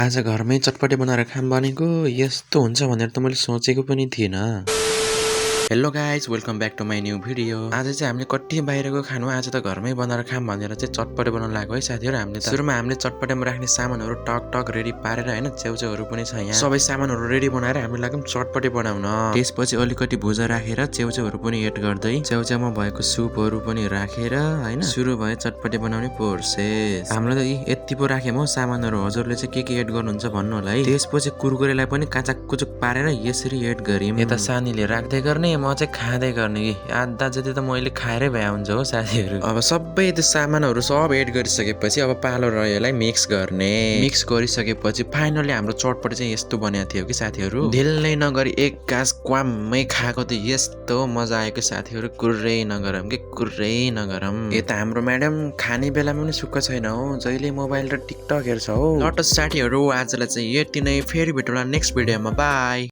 आज घरमै चटपटे बनाएर खाम भनेको यस्तो हुन्छ भनेर त मैले सोचेको पनि थिइनँ। Hello guys, welcome back to my new video. आज चाहिँ हामीले कति बाहिरको खानु आज त घरमै बनाएर खाम भनेर चाहिँ चटपटे बनाउन लागेको है साथीहरु। हामीले सुरुमा हामीले चटपटेमा राख्ने सामानहरु टक टक रेडी पारेर हैन, च्याउच्याउहरु पनि छ यहाँ। सबै सामानहरु रेडी बनाएर हामीले लाग्यौं चटपटे बनाउन। त्यसपछि अलिकति भुजा राखेर च्याउच्याउहरु पनि एड गर्दै च्याउच्याउमा भएको सुपहरु पनि राखेर हैन सुरु भयो चटपटे बनाउने प्रोसेस। हाम्रो त यति पो राखेम हो सामानहरु, हजुरले चाहिँ के एड गर्नुहुन्छ भन्नु होला है। त्यसपछि कुरकुरेलाई पनि काचाक कुचुक पारेर यसरी एड गरिम। यता सानीले राख्दै गर्ने, म चाहिँ खाँदै गर्ने कि आधा जति त मैले खाएरै भए हुन्छ हो साथीहरु। अब सबै त्यो सामानहरु सब एड गरिसकेपछि अब पालो रह्यो यसलाई मिक्स गर्ने। मिक्स गरिसकेपछि फाइनली हाम्रो चटपटे चाहिँ यस्तो बनेको थियो कि साथीहरु। ढिल्लै नगरी एक गास क्वाममै खाएको त यस्तो मजा आयो कि साथीहरु, कुर्रै नगरम के कुर्रै नगरम। यता हाम्रो म्याडम खाने बेलामा पनि सुक्क छैन हो, जहिले मोबाइल र टिकटक हेर्छ हो। ल त साथीहरु, आजलाई चाहिँ यति नै, फेरि भेटौँला नेक्स्ट भिडियोमा। बाई।